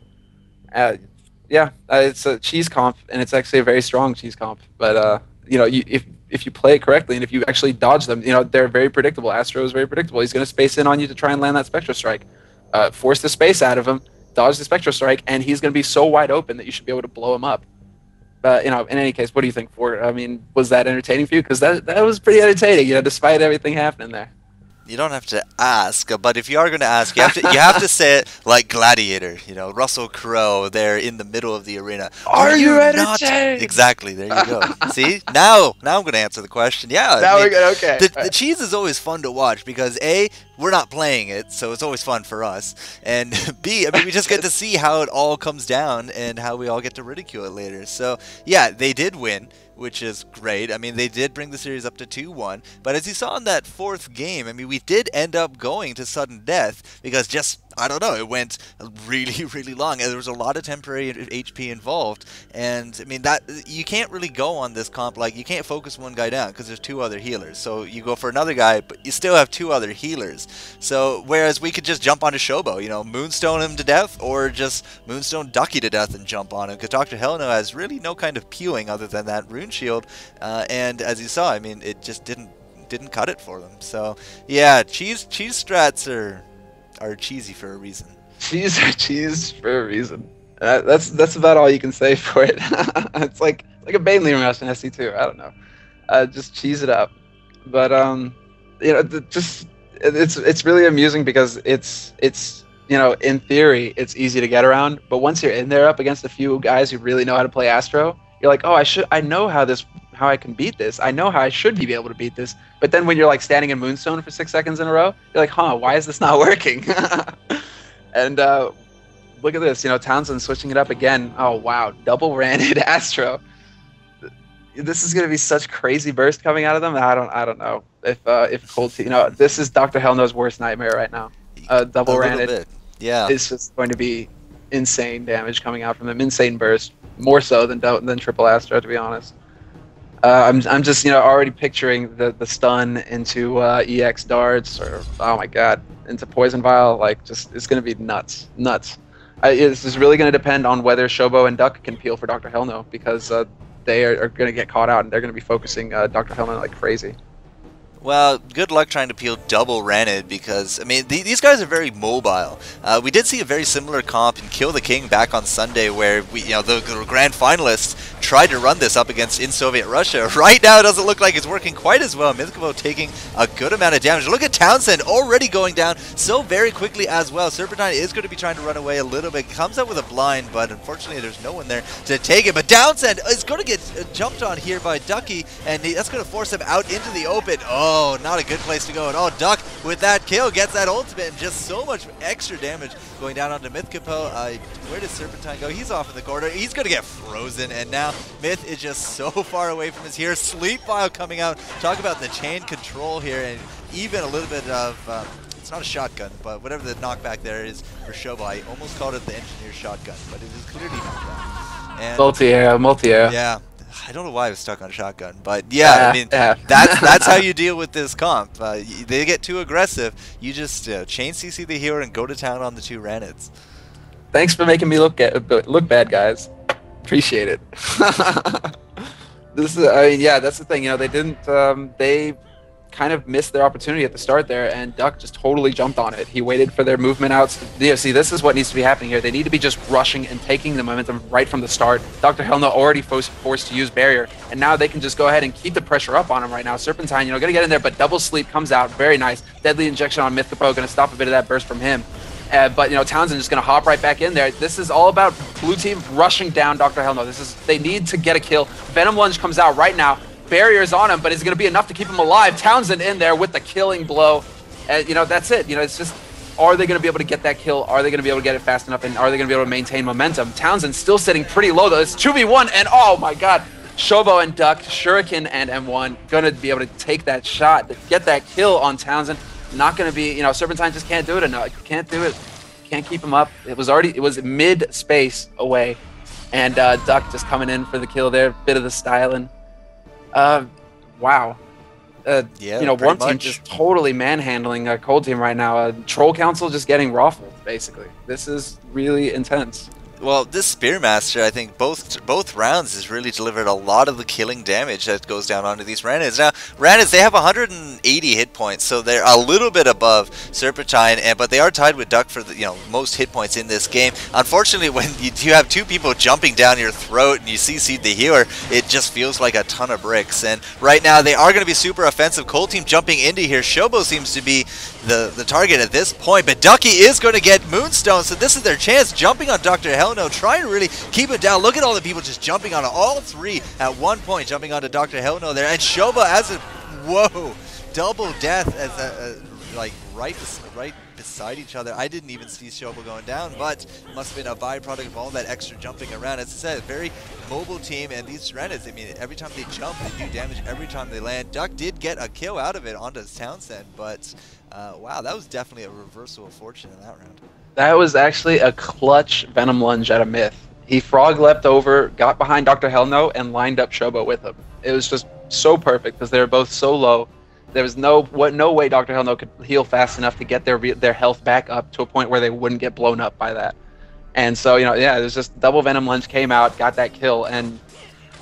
It's a cheese comp, and it's actually a very strong cheese comp. But if you play it correctly, and if you actually dodge them, they're very predictable. Astro is very predictable. He's going to space in on you to try and land that Spectra Strike. Force the space out of him, dodge the Spectra Strike, and he's going to be so wide open that you should be able to blow him up. In any case, what do you think, Fort? I mean, was that entertaining for you? Because that was pretty entertaining, despite everything happening there. You don't have to ask, but if you are going to ask, you have to say it like Gladiator. Russell Crowe there in the middle of the arena. Are you entertained? Exactly. There you go. See, now I'm going to answer the question. Yeah. Now we're good. Okay. The cheese is always fun to watch because A, we're not playing it, so it's always fun for us, and B, we just get to see how it all comes down and how we all get to ridicule it later. So yeah, they did win, which is great. I mean, they did bring the series up to 2-1, but as you saw in that fourth game, I mean, we did end up going to sudden death because I don't know, it went really, really long, and there was a lot of temporary HP involved, and I mean, that you can't really go on this comp, like, you can't focus one guy down because there's 2 other healers, so you go for another guy, but you still have 2 other healers, so whereas we could just jump onto Shobo, Moonstone him to death, or just Moonstone Ducky to death and jump on him, because Dr. Hellno has really no kind of peeling other than that Rune Shield, and as you saw, I mean, it just didn't cut it for them. So yeah, cheese strats are cheesy for a reason. Cheese for a reason. That's about all you can say for it. It's like a Baneling rush in SC2. I don't know. Just cheese it up. But it's really amusing because it's in theory it's easy to get around, but once you're in there up against a few guys who really know how to play Astro, you're like, oh, I know how I can beat this. I know how I should be able to beat this. But then when you're like standing in Moonstone for 6 seconds in a row, you're like, why is this not working? And look at this, Townsend switching it up again. Oh wow, double ranted Astro. This is gonna be such crazy burst coming out of them. I don't know if Cold Tea, this is Dr. Hellno's worst nightmare right now. Double ranted. Yeah, it's just going to be insane damage coming out from them. Insane burst, more so than Triple Astro, to be honest. I'm just already picturing the stun into EX darts, or oh my god, into Poison Vial. Like, just it's gonna be nuts. This is really gonna depend on whether Shobo and Duck can peel for Dr. Hellno, because they are gonna get caught out and they're gonna be focusing Dr. Hellno like crazy. Well, good luck trying to peel double Ranid, because, I mean, these guys are very mobile. We did see a very similar comp in Kill the King back on Sunday, where the grand finalists tried to run this up against in Soviet Russia. Right now, it doesn't look like it's working quite as well. Mythikovo taking a good amount of damage. Look at Townsend already going down so very quickly as well. Serpentine is going to be trying to run away a little bit. Comes up with a blind, but unfortunately, there's no one there to take it. But Townsend is going to get jumped on here by Ducky, and that's going to force him out into the open. Oh, not a good place to go at all. Duck with that kill gets that ultimate, and just so much extra damage going down onto Mythikovo. Where does Serpentine go? He's off in the corner. He's going to get frozen, and now Myth is just so far away from us here. Sleep Vial coming out. Talk about the chain control here, and even a little bit of... it's not a shotgun, but whatever the knockback there is for Shobo. I almost called it the engineer shotgun, but it is clearly not that. And multi-air. Yeah. I don't know why I was stuck on shotgun, but yeah, I mean, that's how you deal with this comp. They get too aggressive. You just chain CC the hero and go to town on the 2 Ranids. Thanks for making me look bad, guys. Appreciate it. This is, I mean, yeah, that's the thing. You know, they didn't. They kind of missed their opportunity at the start there, and Duck just totally jumped on it. He waited for their movement outs. You know, see, this is what needs to be happening here. They need to be just rushing and taking the momentum right from the start. Dr. Hellno already forced to use barrier, and now they can just go ahead and keep the pressure up on him right now. Serpentine, you know, gonna get in there, but double sleep comes out. Very nice. Deadly injection on Mythico, gonna stop a bit of that burst from him. But, you know, Townsend just going to hop right back in there. This is all about blue team rushing down Dr. Hellno. They need to get a kill. Venom Lunge comes out right now. Barriers on him, but it's going to be enough to keep him alive. Townsend in there with the killing blow. And, you know, that's it. You know, it's just, are they going to be able to get that kill? Are they going to be able to get it fast enough? And are they going to be able to maintain momentum? Townsend still sitting pretty low, though. It's 2v1, and oh my god. Shobo and Duck, Shuriken and M1 going to be able to take that shot, get that kill on Townsend. Not going to be, you know, Serpentine just can't do it enough. Can't do it. Can't keep him up. It was mid space away, and Duck just coming in for the kill there. Bit of the styling. Wow. Yeah, you know, Warm Team just totally manhandling Cold Team right now. Troll Council just getting ruffled, basically. This is really intense. Well, this Spearmaster, I think both rounds has really delivered a lot of the killing damage that goes down onto these Ranids. Now, Ranids, they have 180 hit points, so they're a little bit above Serpentine, but they are tied with Duck for the most hit points in this game. Unfortunately, when you have 2 people jumping down your throat and you CC'd the healer, it just feels like a ton of bricks. And right now, they are going to be super offensive. Cold Team jumping into here. Shobo seems to be the target at this point, but Ducky is going to get Moonstone, so this is their chance, jumping on Dr. Hellno, trying to really keep it down. Look at all the people just jumping on all 3 at one point, jumping onto Dr. Hellno there, and Shoba as a, whoa, double death as like right beside each other. I didn't even see Shoba going down, but it must have been a byproduct of all that extra jumping around. As I said, a very mobile team, and these Ranids, I mean, every time they jump, they do damage every time they land. Duck did get a kill out of it onto Townsend, but wow, that was definitely a reversal of fortune in that round. That was actually a clutch Venom Lunge at a Myth. He frog leapt over, got behind Dr. Hellno, and lined up Shobo with him. It was just so perfect because they were both so low. There was no way Dr. Hellno could heal fast enough to get their health back up to a point where they wouldn't get blown up by that. And so, you know, yeah, it was just double Venom Lunge came out, got that kill, and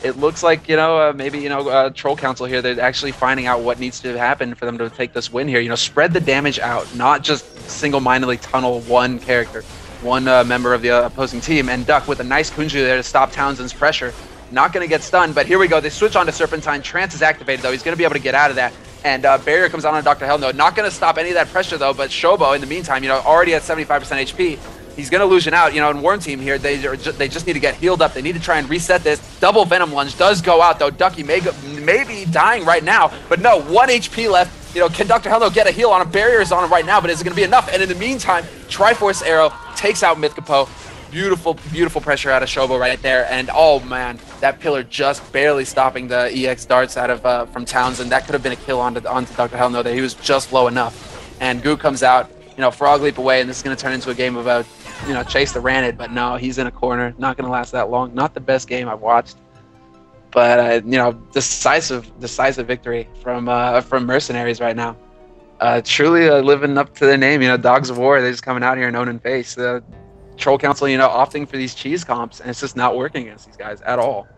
it looks like, you know, maybe, you know, Troll Council here, they're actually finding out what needs to happen for them to take this win here. You know, spread the damage out, not just single-mindedly tunnel one character, one member of the opposing team. And Duck with a nice Kunju there to stop Townsend's pressure. Not going to get stunned, but here we go. They switch on to Serpentine. Trance is activated, though. He's going to be able to get out of that. And Barrier comes on Dr. Hellno. Not going to stop any of that pressure, though, but Shobo, in the meantime, you know, already at 75% HP. He's going to lose it out. You know, in Warm Team here, they just need to get healed up. They need to try and reset this. Double Venom Lunge does go out, though. Ducky may be dying right now, but no, 1 HP left. You know, can Dr. Hellno get a heal on him? Barriers on him right now, but is it going to be enough? And in the meantime, Triforce Arrow takes out Mythico. Beautiful, beautiful pressure out of Shobo right there. And oh man, that pillar just barely stopping the EX darts out of from Townsend. That could have been a kill onto Dr. Hellno there. He was just low enough. And Goo comes out, you know, frog leap away, and this is going to turn into a game of you know, chase the Ranid, but no, he's in a corner. Not going to last that long. Not the best game I've watched, but you know, decisive victory from Mercenaries right now. Truly living up to their name. You know, Dogs of War. They're just coming out here and owning face. The Troll Council, you know, opting for these cheese comps, and it's just not working against these guys at all.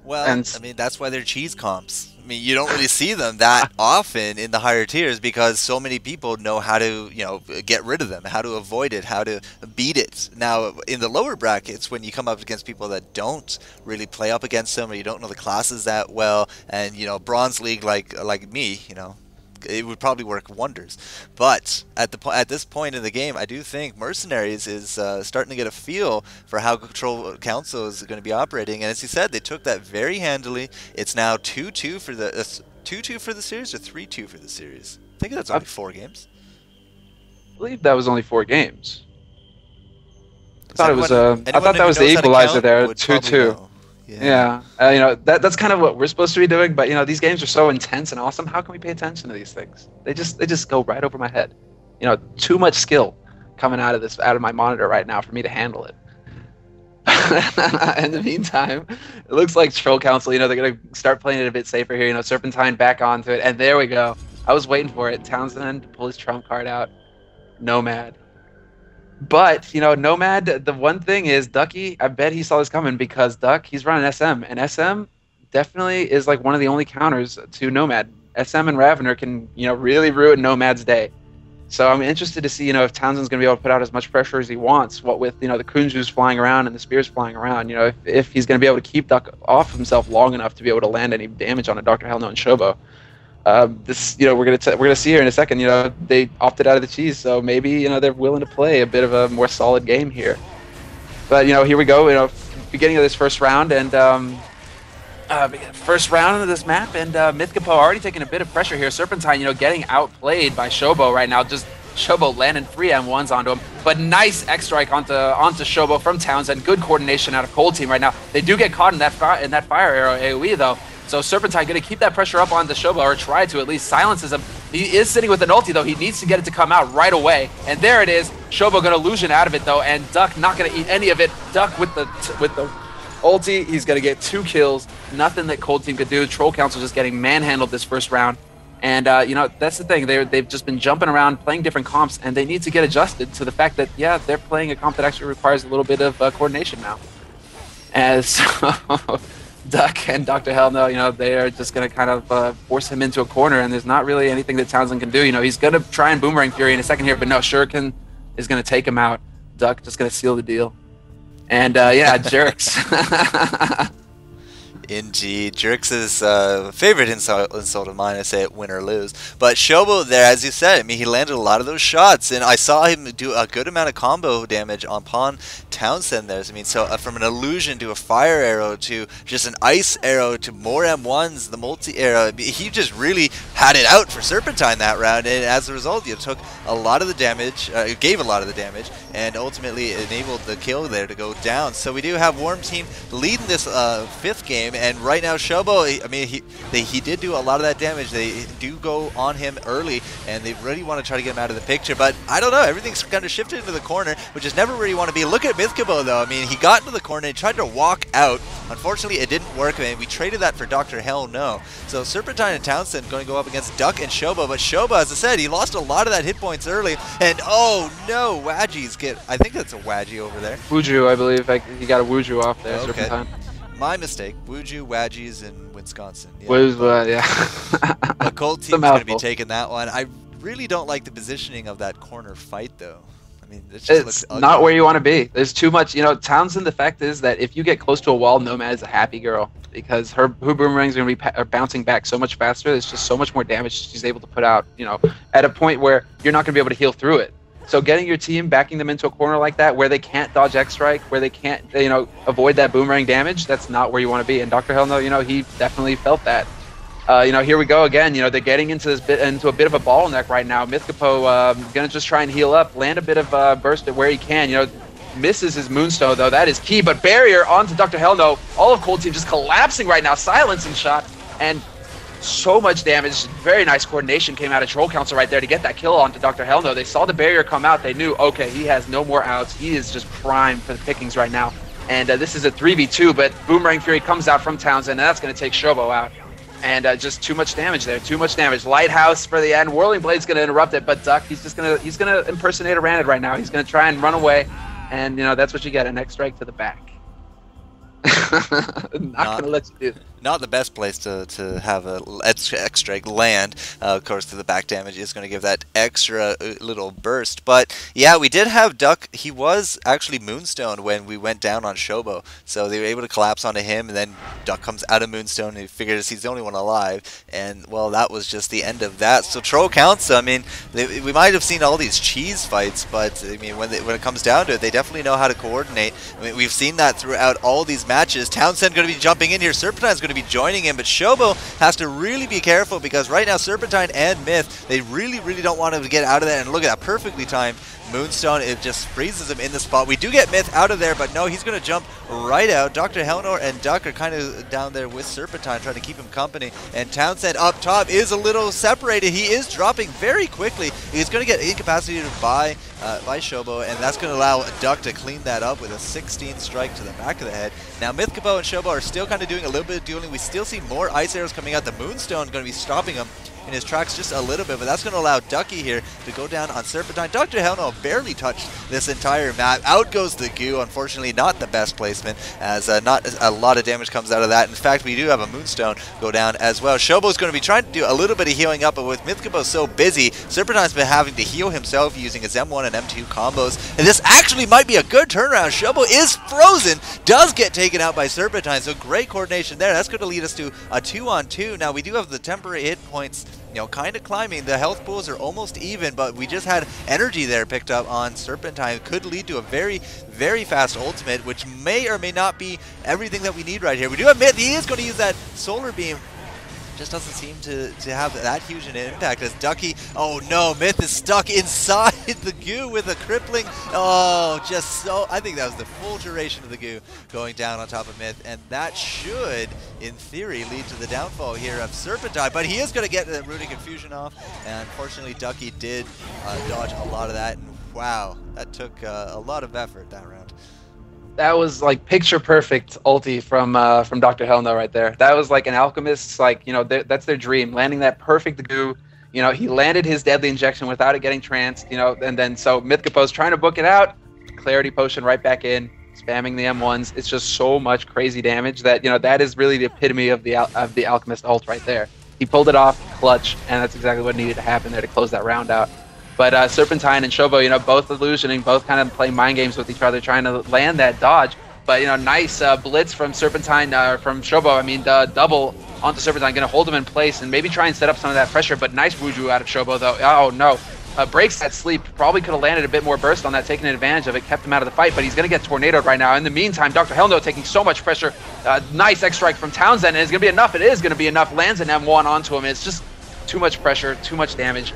Well, I mean, that's why they're cheese comps. I mean, you don't really see them that often in the higher tiers because so many people know how to, you know, get rid of them, how to avoid it, how to beat it. Now, in the lower brackets, when you come up against people that don't really play up against them, or you don't know the classes that well, and, you know, Bronze League like me, you know, it would probably work wonders. But at this point in the game, I do think Mercenaries is starting to get a feel for how Troll Council is going to be operating. And as you said, they took that very handily. It's now 2-2 for the 2-2 for the series, or 3-2 for the series. I think that's only 4 games. I believe that was only 4 games. I thought it was I thought that was the equalizer there, 2-2. Yeah, you know, that's kind of what we're supposed to be doing, but you know, these games are so intense and awesome. How can we pay attention to these things? They just go right over my head. You know, too much skill coming out of my monitor right now for me to handle it. In the meantime, it looks like Troll Council, they're going to start playing it a bit safer here. Serpentine back onto it, and there we go. I was waiting for it. Townsend to pull his trump card out. Nomad. But, Nomad, the one thing is, Ducky, I bet he saw this coming because Duck, he's running SM, and SM definitely is like one of the only counters to Nomad. SM and Ravener can, really ruin Nomad's day. So I'm interested to see, if Townsend's going to be able to put out as much pressure as he wants, what with, the Kunjus flying around and the spears flying around, if he's going to be able to keep Duck off himself long enough to be able to land any damage on a Dr. Hellno and Shobo. We're gonna see here in a second. They opted out of the cheese, so maybe they're willing to play a bit of a more solid game here. But here we go. Beginning of this first round, and first round of this map, and Mythicapo already taking a bit of pressure here. Serpentine, getting outplayed by Shobo right now. Just Shobo landing 3 M1s onto him, but nice X strike onto Shobo from Townsend. Good coordination out of Cold Team right now. They do get caught in that fire arrow AOE though. So Serpentine going to keep that pressure up on the Shobo, or try to at least silences him. He is sitting with an ulti, though. He needs to get it to come out right away. And there it is. Shobo going to illusion out of it, though, and Duck not going to eat any of it. Duck with the ulti, he's going to get 2 kills. Nothing that Cold Team could do. Troll Council just getting manhandled this first round. And, that's the thing. They've just been jumping around, playing different comps, and they need to get adjusted to the fact that, yeah, they're playing a comp that actually requires a little bit of coordination now. And so... Duck and Dr. Hellno, they are just going to kind of force him into a corner, and there's not really anything that Townsend can do. He's going to try and Boomerang Fury in a second here, but no, Shuriken is going to take him out. Duck just going to seal the deal. And, yeah, Jerks. Indeed. Jerks' favorite insult of mine, I say it win or lose. But Shobo there, as you said, he landed a lot of those shots, and I saw him do a good amount of combo damage upon Townsend there. So from an illusion to a fire arrow to just an ice arrow to more M1s, the multi-arrow, he just really had it out for Serpentine that round, and as a result, took a lot of the damage, gave a lot of the damage, and ultimately enabled the kill there to go down. So we do have Worm Team leading this 5th game. And right now, Shobo, he did do a lot of that damage. They do go on him early, and they really want to try to get him out of the picture. But I don't know, everything's kind of shifted into the corner, which is never where you want to be. Look at Mythicapo, though. He got into the corner and tried to walk out. Unfortunately, it didn't work, and we traded that for Dr. Hellno. So Serpentine and Townsend going to go up against Duck and Shobo. But Shobo, as I said, he lost a lot of that hit points early. And oh no, Wadgies I think that's a Wadgie over there. Wuju, I believe. He got a Wuju off there, okay. Serpentine. My mistake. Wuju, Wadgies, and Wisconsin. Yeah. Yeah. But Cold Team's going to be taking that one. I really don't like the positioning of that corner fight, though. It just it's looks not where you want to be. There's too much. Townsend, the fact is that if you get close to a wall, Nomad is a happy girl because her boomerangs are going to be bouncing back so much faster. There's just so much more damage she's able to put out, at a point where you're not going to be able to heal through it. So getting your team, backing them into a corner like that, where they can't dodge X-Strike, where they can't, avoid that boomerang damage, that's not where you want to be. And Dr. Hellno, he definitely felt that. Here we go again. They're getting into a bit of a bottleneck right now. Mythicapo gonna just try and heal up, land a bit of burst at where he can. Misses his Moonstone though. That is key. But barrier onto Dr. Hellno. All of Cold Team just collapsing right now. Silencing shot and so much damage. Very nice coordination came out of Troll Council right there to get that kill onto Dr. Hellno. They saw the barrier come out. They knew, okay, he has no more outs. He is just prime for the pickings right now. And this is a 3v2, but Boomerang Fury comes out from Townsend, and that's going to take Shobo out. And just too much damage there. Too much damage. Lighthouse for the end. Whirling Blade's going to interrupt it, but Duck, he's gonna impersonate a Ranid right now. He's going to try and run away, and that's what you get. An X strike to the back. Not going to let you do that. Not the best place to have a extra land. Of course, the back damage is going to give that extra little burst. But yeah, we did have Duck. He was actually Moonstone when we went down on Shobo. So they were able to collapse onto him, and then Duck comes out of Moonstone, and he figures he's the only one alive. And, well, that was just the end of that. So Troll Council, we might have seen all these cheese fights, but, when it comes down to it, they definitely know how to coordinate. We've seen that throughout all these matches. Townsend going to be jumping in here. Serpentine's going to going to be joining him, but Shobo has to really be careful because right now Serpentine and Myth, they really don't want him to get out of there. And look at that, perfectly timed Moonstone. It just freezes him in the spot. We do get Myth out of there, but no, he's going to jump right out. Dr. Helnor and Duck are kind of down there with Serpentine, trying to keep him company. And Townsend up top is a little separated. He is dropping very quickly. He's going to get incapacitated by Shobo, and that's going to allow Duck to clean that up with a 16 strike to the back of the head. Now Mythcapo and Shobo are still kind of doing a little bit of dueling. We still see more ice arrows coming out. The Moonstone going to be stopping him in his tracks just a little bit, but that's going to allow Ducky here to go down on Serpentine. Dr. Helno barely touched this entire map. Out goes the goo. Unfortunately, not the best placement, as not a lot of damage comes out of that. In fact, we do have a Moonstone go down as well. Shobo's going to be trying to do a little bit of healing up, but with Mythcapo so busy, Serpentine's been having to heal himself using his M1 and M2 combos, and this actually might be a good turnaround. Shobo is frozen, does get taken out by Serpentine, so great coordination there. That's going to lead us to a 2-on-2. Now, we do have the temporary hit points, you know, kind of climbing. The health pools are almost even, but we just had energy there picked up on Serpentine. Could lead to a very fast ultimate, which may or may not be everything that we need right here. We do have Myth. He is going to use that solar beam. Just doesn't seem to have that huge an impact as Ducky. Oh no, Myth is stuck inside the goo with a crippling. Oh, just so. I think that was the full duration of the goo going down on top of Myth, and that should, in theory, lead to the downfall here of Serpentine. But he is going to get the Runic Confusion off, and unfortunately, Ducky did dodge a lot of that. And wow, that took a lot of effort that round. That was like picture perfect ulti from Dr. Helno right there. That was like an alchemist's, like, you know, that's their dream, landing that perfect goo. You know, he landed his deadly injection without it getting tranced, you know, and then so Mythcapo's trying to book it out, clarity potion right back in, spamming the M1s. It's just so much crazy damage that, you know, that is really the epitome of the alchemist ult right there. He pulled it off clutch, and that's exactly what needed to happen there to close that round out. But Serpentine and Shobo, you know, both illusioning, both kind of playing mind games with each other, trying to land that dodge. But, you know, nice blitz from Serpentine, from Shobo. I mean, double onto Serpentine, going to hold him in place and maybe try and set up some of that pressure. But nice Wuju out of Shobo, though. Oh, no. Breaks that sleep. Probably could have landed a bit more burst on that, taking advantage of it, kept him out of the fight. But he's going to get tornadoed right now. In the meantime, Dr. Helno taking so much pressure. Nice X-Strike from Townsend, and it's going to be enough. It is going to be enough. Lands an M1 onto him. It's just too much pressure, too much damage.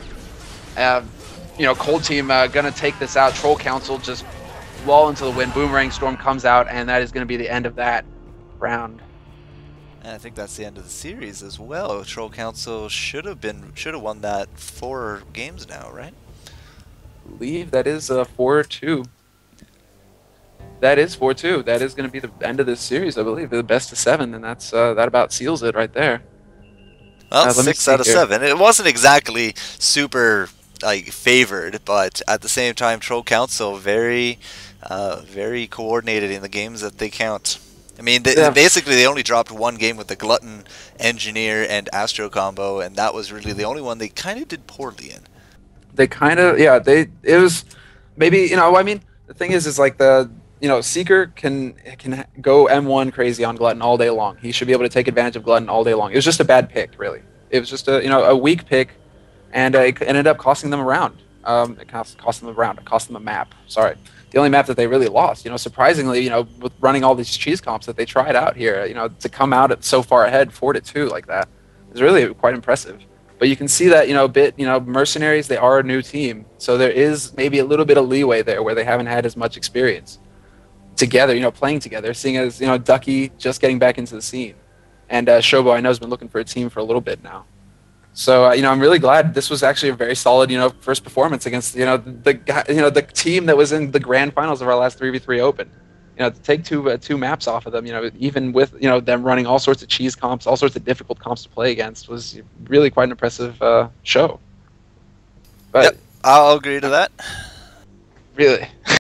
You know, Cold Team gonna take this out. Troll Council just lull into the wind. Boomerang Storm comes out, and that is gonna be the end of that round. And I think that's the end of the series as well. Troll Council should have won that 4 games now, right? I believe that is 4-2. That is 4-2. That is gonna be the end of this series, I believe. The best of 7, and that's that about seals it right there. Well, 6 out of 7. It wasn't exactly super like favored, but at the same time, Troll Council very coordinated in the games that they count. I mean, basically they only dropped 1 game with the Glutton, Engineer, and Astro combo, and that was really the only one they kind of did poorly in. They kind of, yeah, it was maybe, you know, I mean, the thing is like you know, Seeker can go M1 crazy on Glutton all day long. He should be able to take advantage of Glutton all day long. It was just a bad pick, really. It was just a weak pick. And it ended up costing them a round. It cost them a round. It cost them a map. Sorry. The only map that they really lost. You know, surprisingly, you know, with running all these cheese comps that they tried out here, you know, to come out so far ahead, 4-2 like that, is really quite impressive. But you can see that, you know, Mercenaries, they are a new team. So there is maybe a little bit of leeway there where they haven't had as much experience together, you know, playing together, seeing as, you know, Ducky just getting back into the scene. And Shobo, I know, has been looking for a team for a little bit now. So you know, I'm really glad this was actually a very solid, you know, first performance against, you know, the team that was in the grand finals of our last 3v3 Open. You know, to take two maps off of them, you know, even with, you know, them running all sorts of cheese comps, all sorts of difficult comps to play against, was really quite an impressive show. But yep, I'll agree to that. Really.